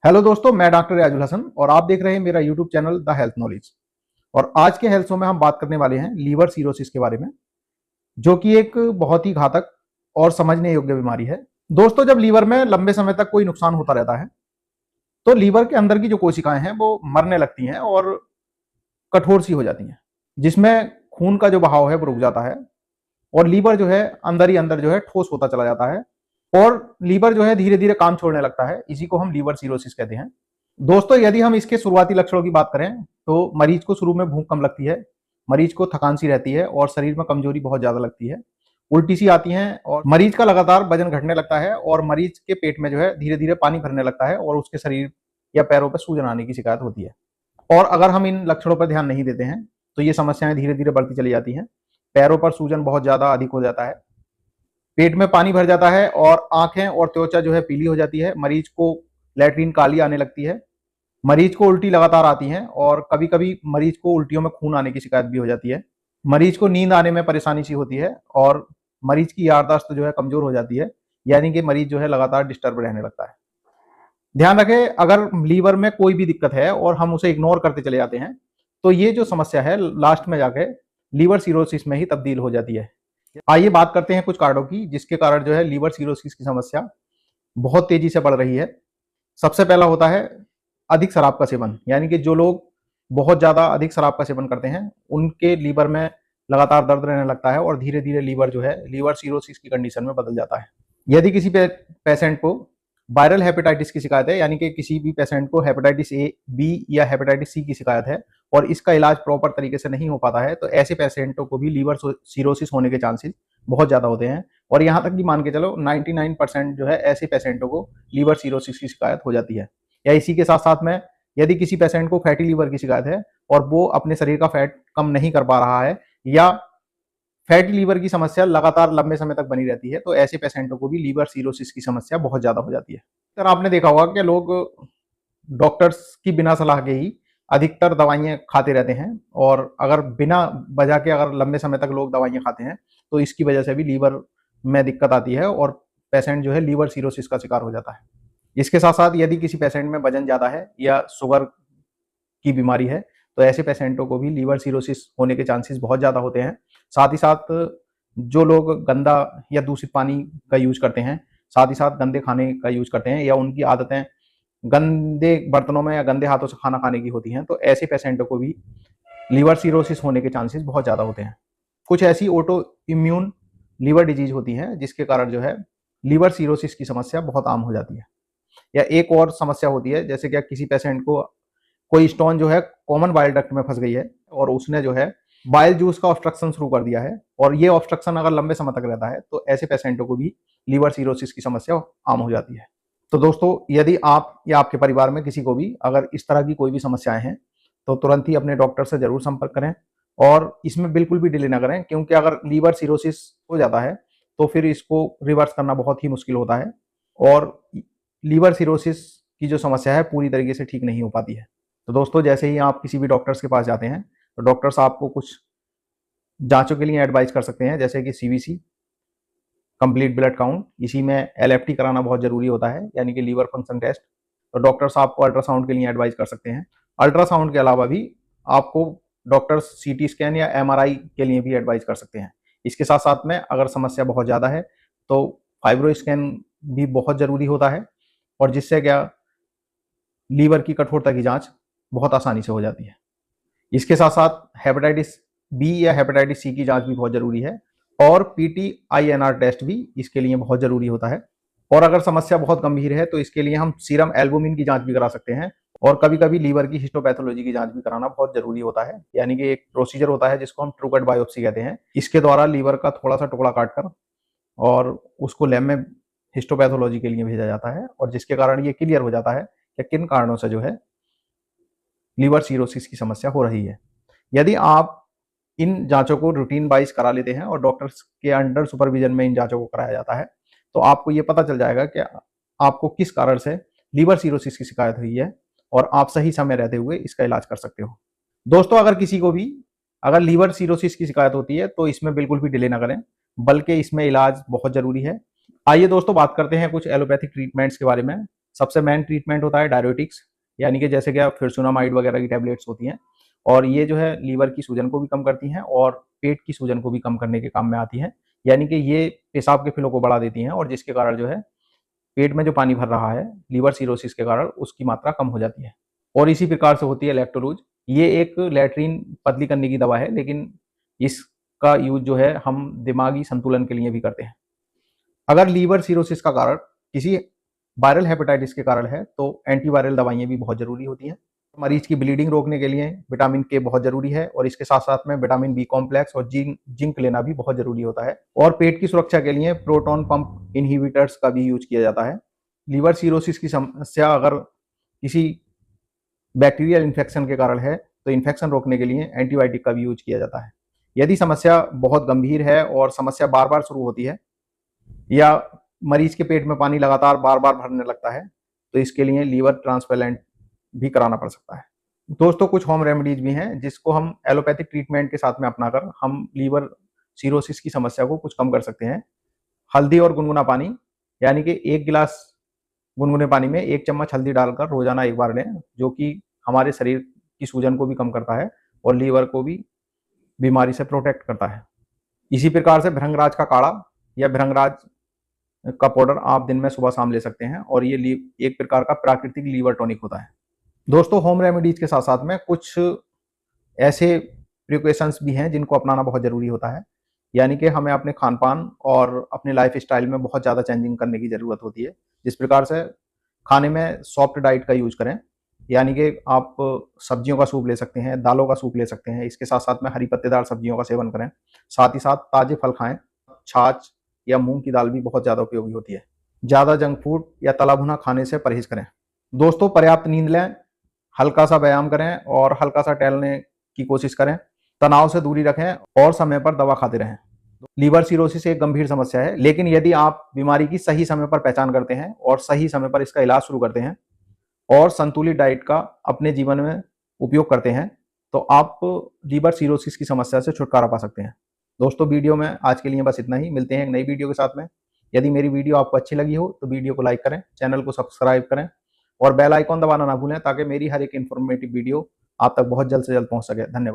Hello दोस्तों, मैं doctor Riyazul Hasan और आप देख रहे हैं मेरा YouTube channel the health knowledge. और आज के हेल्थ शो में हम बात करने वाले हैं लीवर सिरोसिस के बारे में, जो कि एक बहुत ही घातक और समझने योग्य बीमारी है। दोस्तों, जब लीवर में लंबे समय तक कोई नुकसान होता रहता है तो लीवर के अंदर की जो कोशिकाएं हैं वो मरने लगती हैं और कठोर सी हो जाती हैं, जिसमें खून का जो बहाव है वो रुक जाता है और लीवर जो है अंदर ही अंदर जो है ठोस होता चला जाता है और लीवर जो है धीरे धीरे काम छोड़ने लगता है। इसी को हम लीवर सिरोसिस कहते हैं। दोस्तों, यदि हम इसके शुरुआती लक्षणों की बात करें तो मरीज को शुरू में भूख कम लगती है, मरीज को थकान सी रहती है और शरीर में कमजोरी बहुत ज्यादा लगती है, उल्टी सी आती है और मरीज का लगातार वजन घटने लगता है और मरीज के पेट में जो है धीरे धीरे पानी भरने लगता है और उसके शरीर या पैरों पर सूजन आने की शिकायत होती है। और अगर हम इन लक्षणों पर ध्यान नहीं देते हैं तो ये समस्याएं धीरे धीरे बढ़ती चली जाती हैं। पैरों पर सूजन बहुत ज्यादा अधिक हो जाता है, पेट में पानी भर जाता है और आंखें और त्वचा जो है पीली हो जाती है, मरीज को लैट्रीन काली आने लगती है, मरीज को उल्टी लगातार आती है और कभी कभी मरीज को उल्टियों में खून आने की शिकायत भी हो जाती है, मरीज को नींद आने में परेशानी सी होती है और मरीज की याददाश्त जो है कमजोर हो जाती है, यानी कि मरीज जो है लगातार डिस्टर्ब रहने लगता है। ध्यान रखें, अगर लीवर में कोई भी दिक्कत है और हम उसे इग्नोर करते चले जाते हैं तो ये जो समस्या है लास्ट में जाके लीवर सिरोसिस में ही तब्दील हो जाती है। आइए बात करते हैं कुछ कारणों की जिसके कारण जो है लीवर सिरोसिस की समस्या बहुत तेजी से बढ़ रही है। सबसे पहला होता है अधिक शराब का सेवन, यानी कि जो लोग बहुत ज्यादा अधिक शराब का सेवन करते हैं उनके लीवर में लगातार दर्द रहने लगता है और धीरे धीरे लीवर जो है लीवर सिरोसिस की कंडीशन में बदल जाता है। यदि किसी पेशेंट को वायरल हेपेटाइटिस की शिकायत है, यानी कि किसी भी पेशेंट को हेपेटाइटिस ए, बी या हेपेटाइटिस सी की शिकायत है और इसका इलाज प्रॉपर तरीके से नहीं हो पाता है तो ऐसे पेशेंटों को भी लीवर सिरोसिस होने के चांसेस बहुत ज्यादा होते हैं। और यहाँ तक कि मान के चलो 99% जो है ऐसे पेशेंटों को लीवर सिरोसिस की शिकायत हो जाती है। या इसी के साथ साथ में यदि किसी पेशेंट को फैटी लीवर की शिकायत है और वो अपने शरीर का फैट कम नहीं कर पा रहा है या फैटी लीवर की समस्या लगातार लंबे समय तक बनी रहती है तो ऐसे पेशेंटों को भी लीवर सिरोसिस की समस्या बहुत ज्यादा हो जाती है। सर, आपने देखा होगा कि लोग डॉक्टर्स की बिना सलाह के ही अधिकतर दवाइयाँ खाते रहते हैं और अगर बिना वजह के अगर लंबे समय तक लोग दवाइयाँ खाते हैं तो इसकी वजह से भी लीवर में दिक्कत आती है और पेशेंट जो है लीवर सिरोसिस का शिकार हो जाता है। इसके साथ साथ यदि किसी पेशेंट में वजन ज्यादा है या शुगर की बीमारी है तो ऐसे पेशेंटों को भी लीवर सिरोसिस होने के चांसेस बहुत ज्यादा होते हैं। साथ ही साथ जो लोग गंदा या दूषित पानी का यूज करते हैं, साथ ही साथ गंदे खाने का यूज करते हैं या उनकी आदतें गंदे बर्तनों में या गंदे हाथों से खाना खाने की होती हैं तो ऐसे पेशेंटों को भी लीवर सिरोसिस होने के चांसेस बहुत ज्यादा होते हैं। कुछ ऐसी ऑटो इम्यून लीवर डिजीज होती है जिसके कारण जो है लीवर सिरोसिस की समस्या बहुत आम हो जाती है। या एक और समस्या होती है, जैसे कि किसी पेशेंट को कोई स्टोन जो है कॉमन बाइल डक्ट में फंस गई है और उसने जो है बाइल जूस का ऑब्स्ट्रक्शन शुरू कर दिया है और ये ऑब्स्ट्रक्शन अगर लंबे समय तक रहता है तो ऐसे पेशेंटों को भी लीवर सिरोसिस की समस्या आम हो जाती है। तो दोस्तों, यदि आप या आपके परिवार में किसी को भी अगर इस तरह की कोई भी समस्याएं हैं तो तुरंत ही अपने डॉक्टर से जरूर संपर्क करें और इसमें बिल्कुल भी डिले ना करें, क्योंकि अगर लीवर सिरोसिस हो जाता है तो फिर इसको रिवर्स करना बहुत ही मुश्किल होता है और लीवर सिरोसिस की जो समस्या है पूरी तरीके से ठीक नहीं हो पाती है। तो दोस्तों, जैसे ही आप किसी भी डॉक्टर्स के पास जाते हैं तो डॉक्टर्स आपको कुछ जांचों के लिए एडवाइस कर सकते हैं, जैसे कि सीवीसी, कंप्लीट ब्लड काउंट, इसी में एलएफटी कराना बहुत जरूरी होता है, यानी कि लीवर फंक्शन टेस्ट। तो डॉक्टर्स आपको अल्ट्रासाउंड के लिए एडवाइस कर सकते हैं। अल्ट्रासाउंड के अलावा भी आपको डॉक्टर्स सीटी स्कैन या एमआरआई के लिए भी एडवाइस कर सकते हैं। इसके साथ साथ में अगर समस्या बहुत ज़्यादा है तो फाइब्रो स्कैन भी बहुत ज़रूरी होता है और जिससे क्या लीवर की कठोरता की जांच बहुत आसानी से हो जाती है। इसके साथ साथ हेपेटाइटिस बी या हेपेटाइटिस सी की जांच भी बहुत जरूरी है और पीटीआईएनआर टेस्ट भी इसके लिए बहुत जरूरी होता है। और अगर समस्या बहुत गंभीर है तो इसके लिए हम सीरम एल्बुमिन की जांच भी करा सकते हैं और कभी कभी लीवर की हिस्टोपैथोलॉजी की जांच भी कराना बहुत जरूरी होता है, यानी कि एक प्रोसीजर होता है जिसको हम ट्रू कट बायोप्सी कहते हैं। इसके द्वारा लीवर का थोड़ा सा टुकड़ा काटकर और उसको लैब में हिस्टोपैथोलॉजी के लिए भेजा जाता है और जिसके कारण ये क्लियर हो जाता है कि किन कारणों से जो है लीवर सिरोसिस की समस्या हो रही है। यदि आप इन जांचों को रूटीन वाइज करा लेते हैं और डॉक्टर्स के अंडर सुपरविजन में इन जांचों को कराया जाता है तो आपको ये पता चल जाएगा कि आपको किस कारण से लीवर सिरोसिस की शिकायत हुई है और आप सही समय रहते हुए इसका इलाज कर सकते हो। दोस्तों, अगर किसी को भी अगर लीवर सिरोसिस की शिकायत होती है तो इसमें बिल्कुल भी डिले ना करें, बल्कि इसमें इलाज बहुत जरूरी है। आइए दोस्तों, बात करते हैं कुछ एलोपैथिक ट्रीटमेंट्स के बारे में सबसे मेन ट्रीटमेंट होता है डायरेटिक्स, यानी कि जैसे कि फिरसुनामाइड वगैरह की टैबलेट्स होती हैं, और ये जो है लीवर की सूजन को भी कम करती हैं और पेट की सूजन को भी कम करने के काम में आती हैं। यानी कि ये पेशाब के फ्लो को बढ़ा देती हैं और जिसके कारण जो है पेट में जो पानी भर रहा है लीवर सिरोसिस के कारण उसकी मात्रा कम हो जाती है। और इसी प्रकार से होती है लैक्टोलूज। ये एक लैट्रीन पतली करने की दवा है, लेकिन इसका यूज जो है हम दिमागी संतुलन के लिए भी करते हैं। अगर लीवर सिरोसिस का कारण किसी वायरल हेपेटाइटिस के कारण है तो एंटीवायरल दवाइयाँ भी बहुत ज़रूरी होती हैं। मरीज की ब्लीडिंग रोकने के लिए विटामिन के बहुत ज़रूरी है और इसके साथ साथ में विटामिन बी कॉम्प्लेक्स और जिंक लेना भी बहुत ज़रूरी होता है। और पेट की सुरक्षा के लिए प्रोटॉन पंप इनहिबिटर्स का भी यूज किया जाता है। लीवर सिरोसिस की समस्या अगर किसी बैक्टीरियल इन्फेक्शन के कारण है तो इन्फेक्शन रोकने के लिए एंटीबायोटिक का भी यूज किया जाता है। यदि समस्या बहुत गंभीर है और समस्या बार बार शुरू होती है या मरीज के पेट में पानी लगातार बार बार भरने लगता है तो इसके लिए लीवर ट्रांसप्लांट भी कराना पड़ सकता है। दोस्तों, कुछ होम रेमेडीज भी हैं जिसको हम एलोपैथिक ट्रीटमेंट के साथ में अपनाकर हम लीवर सिरोसिस की समस्या को कुछ कम कर सकते हैं। हल्दी और गुनगुना पानी, यानी कि 1 गिलास गुनगुने पानी में 1 चम्मच हल्दी डालकर रोजाना एक बार लें, जो कि हमारे शरीर की सूजन को भी कम करता है और लीवर को भी बीमारी से प्रोटेक्ट करता है। इसी प्रकार से भृंगराज का काढ़ा या भृंगराज का पाउडर आप दिन में सुबह शाम ले सकते हैं और ये एक प्रकार का प्राकृतिक लीवर टॉनिक होता है। दोस्तों, होम रेमेडीज के साथ साथ में कुछ ऐसे प्रिकॉशंस भी हैं जिनको अपनाना बहुत ज़रूरी होता है। यानी कि हमें अपने खान पान और अपने लाइफ स्टाइल में बहुत ज़्यादा चेंजिंग करने की ज़रूरत होती है। जिस प्रकार से खाने में सॉफ्ट डाइट का यूज करें, यानी कि आप सब्जियों का सूप ले सकते हैं, दालों का सूप ले सकते हैं, इसके साथ साथ में हरी पत्तेदार सब्जियों का सेवन करें। साथ ही साथ ताजे फल खाएं। छाछ या मूंग की दाल भी बहुत ज़्यादा उपयोगी होती है। ज़्यादा जंक फूड या तला भुना खाने से परहेज करें। दोस्तों, पर्याप्त नींद लें, हल्का सा व्यायाम करें और हल्का सा टहलने की कोशिश करें। तनाव से दूरी रखें और समय पर दवा खाते रहें। लीवर सिरोसिस एक गंभीर समस्या है, लेकिन यदि आप बीमारी की सही समय पर पहचान करते हैं और सही समय पर इसका इलाज शुरू करते हैं और संतुलित डाइट का अपने जीवन में उपयोग करते हैं तो आप लीवर सिरोसिस की समस्या से छुटकारा पा सकते हैं। दोस्तों, वीडियो में आज के लिए बस इतना ही। मिलते हैं एक नई वीडियो के साथ में। यदि मेरी वीडियो आपको अच्छी लगी हो तो वीडियो को लाइक करें, चैनल को सब्सक्राइब करें और बेल आइकॉन दबाना ना भूलें ताकि मेरी हर एक इन्फॉर्मेटिव वीडियो आप तक बहुत जल्द से जल्द पहुंच सके। धन्यवाद।